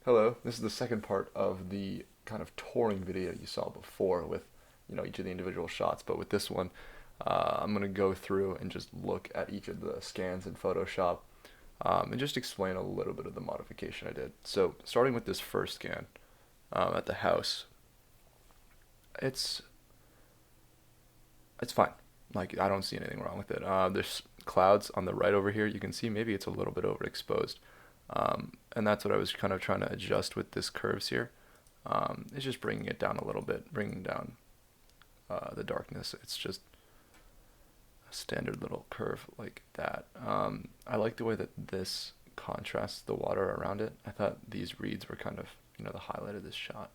Hello, this is the second part of the kind of touring video you saw before with, each of the individual shots, but with this one, I'm going to go through and just look at each of the scans in Photoshop and just explain a little bit of the modification I did. So, starting with this first scan at the house, it's it's fine. Like, I don't see anything wrong with it. There's clouds on the right over here. You can see maybe it's a little bit overexposed. And that's what I was kind of trying to adjust with this curves here. It's just bringing it down a little bit, bringing down the darkness. It's just a standard little curve like that. I like the way that this contrasts the water around it. I thought these reeds were kind of, the highlight of this shot.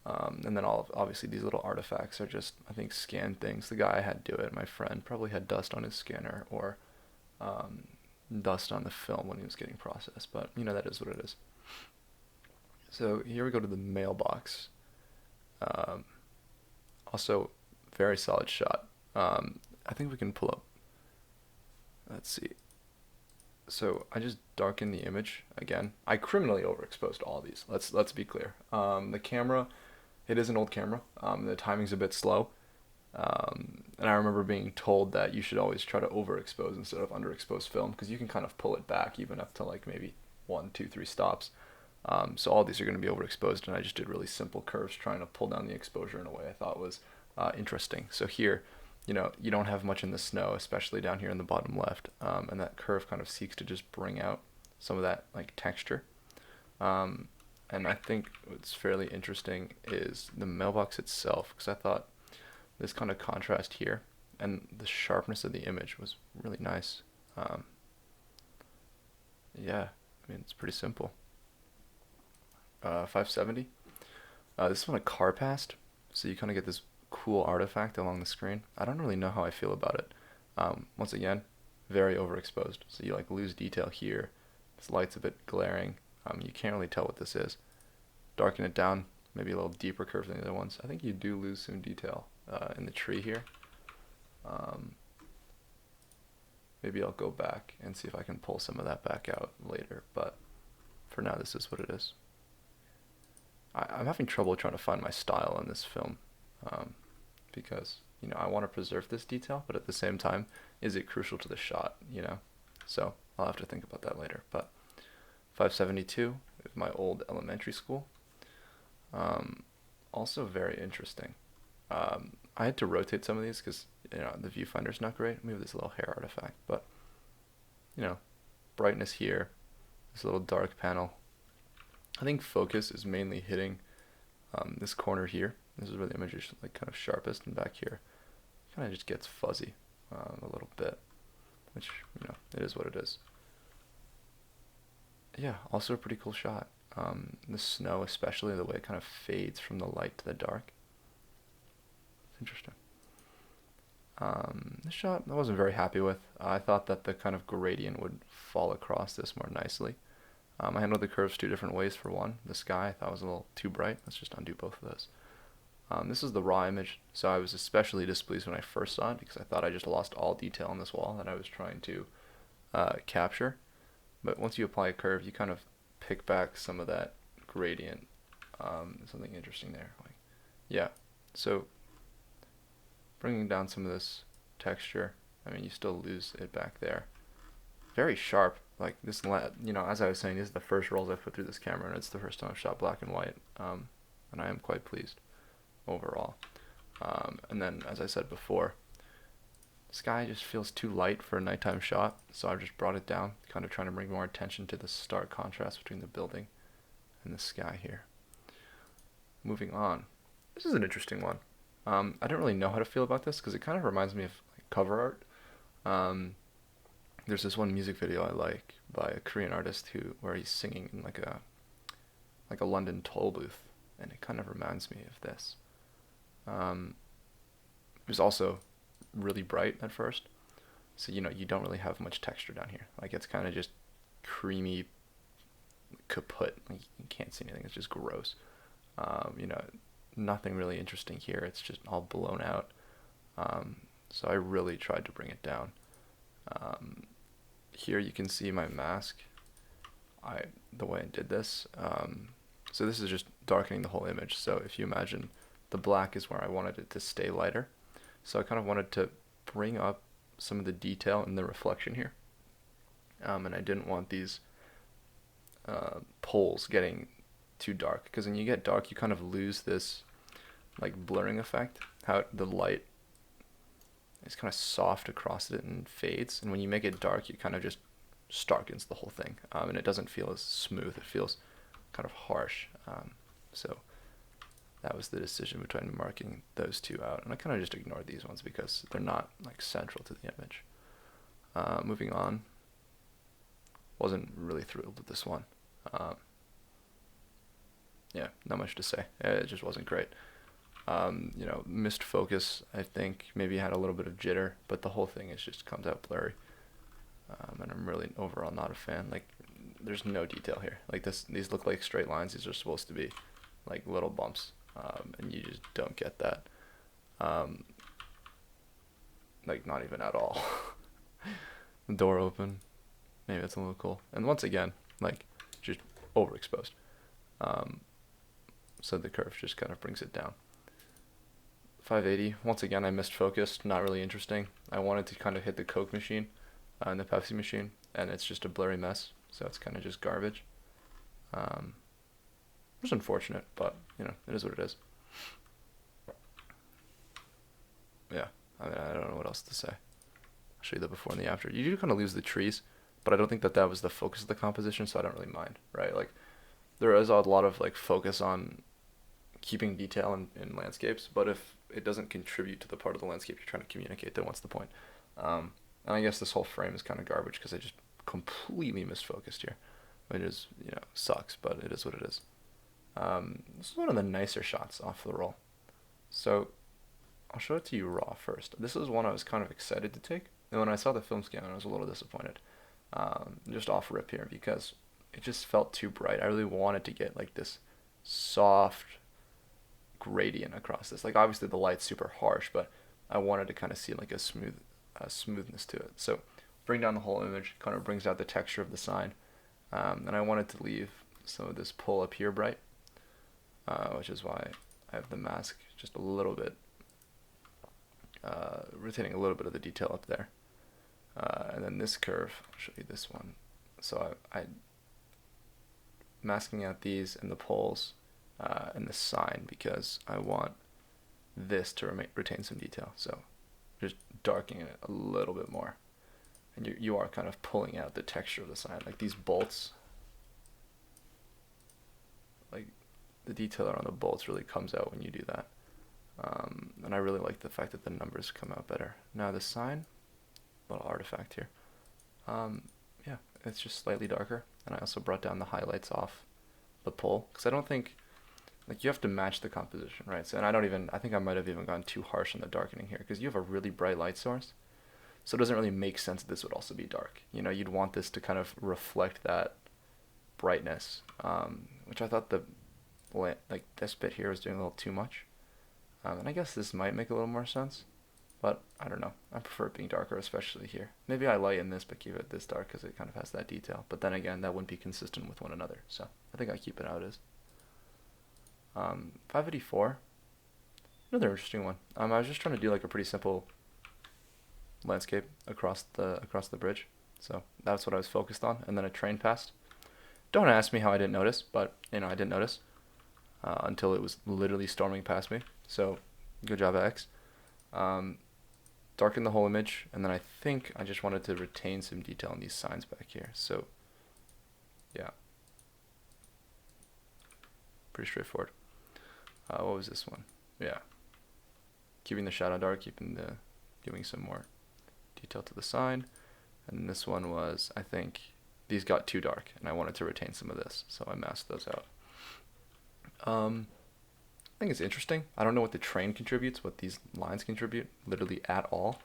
And then obviously these little artifacts are just, I think, scan things. The guy I had do it, my friend, probably had dust on his scanner or dust on the film when he was getting processed. But, that is what it is. So here we go to the mailbox. Um, Also, very solid shot. I think we can pull up. Let's see. So I just darkened the image again. I criminally overexposed all these. Let's be clear. The camera, it is an old camera. The timing's a bit slow. And I remember being told that you should always try to overexpose instead of underexpose film because you can kind of pull it back even up to like maybe one, two, three stops. So all these are going to be overexposed, and I just did really simple curves trying to pull down the exposure in a way I thought was interesting. So here, you don't have much in the snow, especially down here in the bottom left, and that curve kind of seeks to just bring out some of that like texture. And I think what's fairly interesting is the mailbox itself, because I thought this kind of contrast here and the sharpness of the image was really nice. Um, yeah, I mean, it's pretty simple. 570. This one a car passed, so you kind of get this cool artifact along the screen. I don't really know how I feel about it. Once again, very overexposed, so you like lose detail here. This light's a bit glaring. You can't really tell what this is. Darken it down, maybe a little deeper curve than the other ones. I think you do lose some detail in the tree here. Um, Maybe I'll go back and see if I can pull some of that back out later, but for now this is what it is. I'm having trouble trying to find my style in this film because, I want to preserve this detail, but at the same time, is it crucial to the shot? So I'll have to think about that later. But 572 is my old elementary school. Also very interesting. I had to rotate some of these because, the viewfinder's not great. Maybe this little hair artifact, but, you know, brightness here, this little dark panel. I think focus is mainly hitting this corner here. This is where the image is like kind of sharpest, and back here kind of just gets fuzzy a little bit, which, it is what it is. Yeah, also a pretty cool shot. The snow, especially the way it kind of fades from the light to the dark. It's interesting. This shot I wasn't very happy with. I thought that the kind of gradient would fall across this more nicely. I handled the curves two different ways for one. The sky I thought was a little too bright. Let's just undo both of those. This is the raw image, so I was especially displeased when I first saw it because I thought I just lost all detail on this wall that I was trying to capture. But once you apply a curve, you kind of pick back some of that gradient. Something interesting there. Yeah, so bringing down some of this texture, I mean, you still lose it back there. Very sharp. Like this, as I was saying, this is the first rolls I've put through this camera, and it's the first time I've shot black and white, and I am quite pleased overall. And then, as I said before, the sky just feels too light for a nighttime shot, so I've just brought it down, kind of trying to bring more attention to the stark contrast between the building and the sky here. Moving on. This is an interesting one. I don't really know how to feel about this because it kind of reminds me of like, cover art. There's this one music video I like by a Korean artist where he's singing in like a London toll booth, and it kind of reminds me of this. It was also really bright at first, so you don't really have much texture down here. Like it's kind of just creamy kaput. Like, you can't see anything. It's just gross. Nothing really interesting here. It's just all blown out. So I really tried to bring it down. Here you can see my mask. I the way I did this. So this is just darkening the whole image. So if you imagine the black is where I wanted it to stay lighter. So I kind of wanted to bring up some of the detail in the reflection here. And I didn't want these poles getting too dark, because when you get dark you kind of lose this like blurring effect, how the light is kind of soft across it and fades, and when you make it dark it kind of just starkens the whole thing, and it doesn't feel as smooth, it feels kind of harsh. So that was the decision between marking those two out, and I kind of just ignored these ones because they're not like central to the image. Moving on, wasn't really thrilled with this one. Yeah, not much to say. It just wasn't great. Missed focus. I think maybe had a little bit of jitter, but the whole thing is just comes out blurry. And I'm really overall not a fan. Like, there's no detail here. Like these look like straight lines. These are supposed to be like little bumps, and you just don't get that. Like not even at all. The door open. Maybe that's a little cool. And once again, like just overexposed. So the curve just kind of brings it down. 580, once again I missed focus, not really interesting. I wanted to kind of hit the Coke machine and the Pepsi machine, and it's just a blurry mess, so it's kind of just garbage. It's unfortunate, but it is what it is. Yeah, I mean, I don't know what else to say. I'll show you the before and the after. You do kind of lose the trees, but I don't think that was the focus of the composition, so I don't really mind, right? Like, there is a lot of like focus on keeping detail in landscapes, but if it doesn't contribute to the part of the landscape you're trying to communicate, then what's the point? And I guess this whole frame is kind of garbage because I just completely misfocused here, which is, sucks, but it is what it is. This is one of the nicer shots off the roll. So I'll show it to you raw first. This is one I was kind of excited to take, and when I saw the film scan, I was a little disappointed. Just off rip here, because it just felt too bright. I really wanted to get like this soft gradient across this. Like, obviously the light's super harsh, but I wanted to kind of see like a smoothness to it. So bring down the whole image, kind of brings out the texture of the sign. And I wanted to leave some of this pull up here bright, which is why I have the mask just a little bit, retaining a little bit of the detail up there. And then this curve, I'll show you this one. So I masking out these and the poles and the sign, because I want this to retain some detail. So just darkening it a little bit more, and you are kind of pulling out the texture of the sign. Like these bolts, like the detail around the bolts really comes out when you do that. And I really like the fact that the numbers come out better. Now the sign, little artifact here. Yeah, it's just slightly darker, and I also brought down the highlights off the pole, because I don't think, like, you have to match the composition, right? So, and I think I might have even gone too harsh on the darkening here, because you have a really bright light source, so it doesn't really make sense that this would also be dark. You'd want this to kind of reflect that brightness, which I thought like this bit here was doing a little too much. And I guess this might make a little more sense, but I don't know. I prefer it being darker, especially here. Maybe I lighten this but keep it this dark because it kind of has that detail. But then again, that wouldn't be consistent with one another. So I think I keep it how it is. 584, another interesting one. I was just trying to do like a pretty simple landscape across the bridge. So that's what I was focused on. And then a train passed. Don't ask me how I didn't notice, but I didn't notice until it was literally storming past me. So good job, X. Darken the whole image, and then I think I just wanted to retain some detail in these signs back here. So yeah, pretty straightforward. What was this one? Yeah, keeping the shadow dark, giving some more detail to the sign. And this one was, I think these got too dark, and I wanted to retain some of this, so I masked those out. I think it's interesting. I don't know what the train contributes, what these lines contribute, literally at all.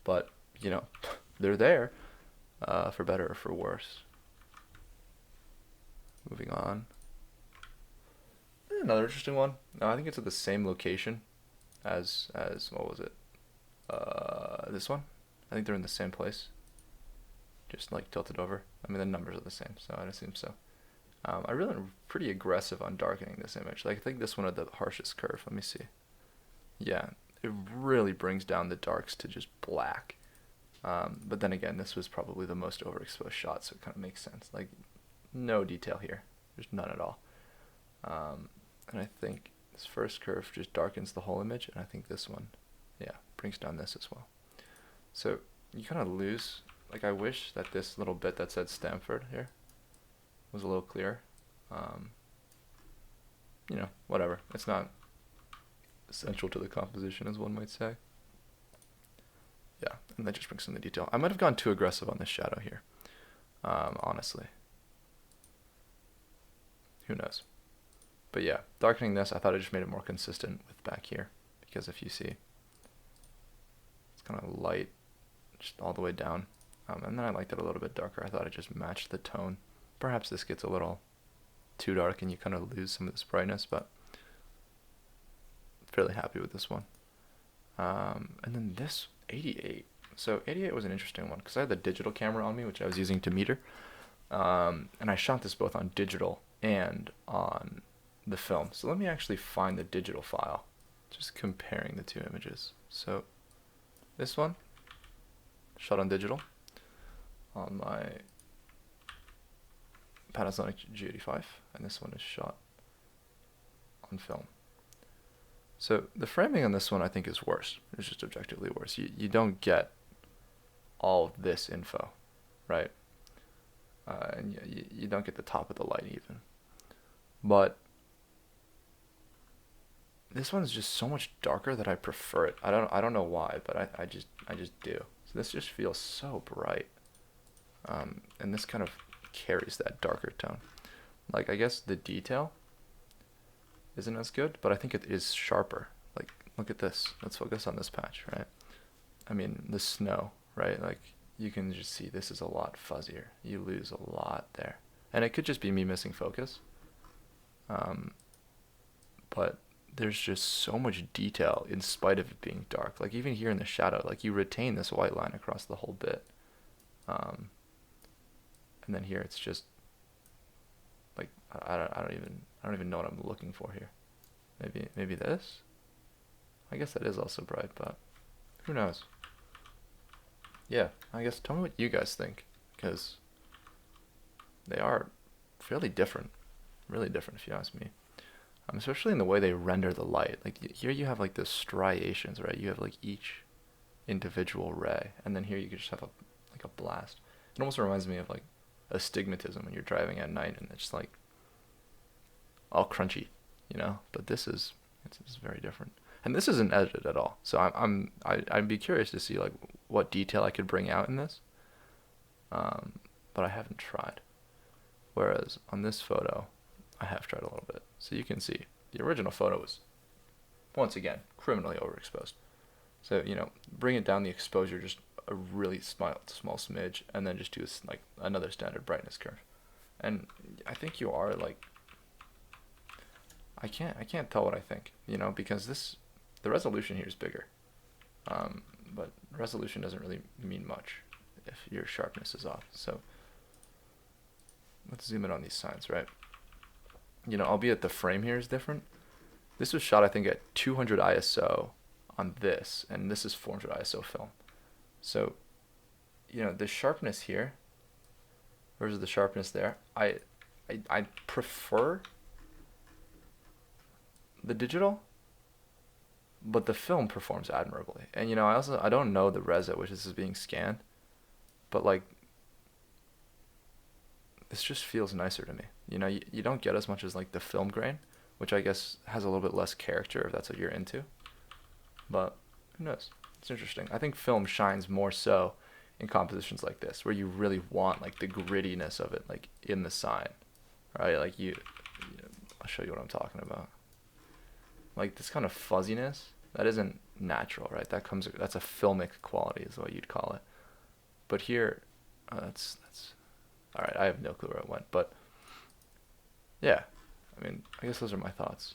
But, they're there, for better or for worse. Moving on. Another interesting one. I think it's at the same location as what was it? This one. I think they're in the same place. just like tilted over. I mean, the numbers are the same, so I'd assume so. I really am pretty aggressive on darkening this image. Like, I think this one had the harshest curve. Let me see. Yeah, it really brings down the darks to just black. But then again, this was probably the most overexposed shot, so it kind of makes sense. Like, no detail here. There's none at all. And I think this first curve just darkens the whole image, and I think this one, yeah, brings down this as well. So you kind of lose. Like, I wish that this little bit that said Stanford here was a little clearer. You know, whatever. It's not essential to the composition, as one might say. Yeah, and that just brings some of the detail. I might have gone too aggressive on this shadow here, honestly. Who knows? But yeah, darkening this, I thought it just made it more consistent with back here, because if you see, it's kind of light just all the way down. And then I liked it a little bit darker. I thought it just matched the tone. Perhaps this gets a little too dark and you kind of lose some of this brightness, but fairly happy with this one. And then this 88. So 88 was an interesting one because I had the digital camera on me, which I was using to meter. And I shot this both on digital and on the film. So let me actually find the digital file, just comparing the two images. So this one, shot on digital on my Panasonic G85, and this one is shot on film. So the framing on this one I think is worse. It's just objectively worse. You don't get all of this info, right? And you don't get the top of the light even. But this one's just so much darker that I prefer it. I don't know why, but I just do. So this just feels so bright. And this kind of carries that darker tone. Like, I guess the detail isn't as good, but I think it is sharper. Like, look at this. Let's focus on this patch, right? I mean, the snow, right? Like, you can just see this is a lot fuzzier. You lose a lot there. And it could just be me missing focus. But there's just so much detail in spite of it being dark. Like, even here in the shadow, like, you retain this white line across the whole bit. And then here it's just like I don't even know what I'm looking for here. Maybe this? I guess that is also bright, but who knows? Yeah, I guess tell me what you guys think, because they are fairly different, really different if you ask me. Especially in the way they render the light. Like, here you have like the striations, right? You have like each individual ray, and then here you just have like a blast. It almost reminds me of like astigmatism when you're driving at night and it's like all crunchy, you know. But this is it's very different, and this isn't edited at all. So I'd be curious to see like what detail I could bring out in this, but I haven't tried. Whereas on this photo, I have tried a little bit. So you can see the original photo was once again criminally overexposed. So, you know, bring it down the exposure just a really small smidge, and then just do like another standard brightness curve. And I think you are like, I can't tell what I think, you know, because the resolution here is bigger. But resolution doesn't really mean much if your sharpness is off. So let's zoom in on these signs, right? You know, albeit the frame here is different. This was shot, I think, at 200 ISO on this, and this is 400 ISO film. So, you know, the sharpness here versus the sharpness there, I prefer the digital, but the film performs admirably. And, you know, I don't know the res at which this is being scanned, but like, this just feels nicer to me. You know, you don't get as much as like the film grain, which I guess has a little bit less character if that's what you're into. But who knows? It's interesting. I think film shines more so in compositions like this, where you really want like the grittiness of it, like in the sign, right? Like I'll show you what I'm talking about. Like this kind of fuzziness, that isn't natural, right? That's a filmic quality is what you'd call it. But here, that's all right. I have no clue where it went, but yeah. I mean, I guess those are my thoughts.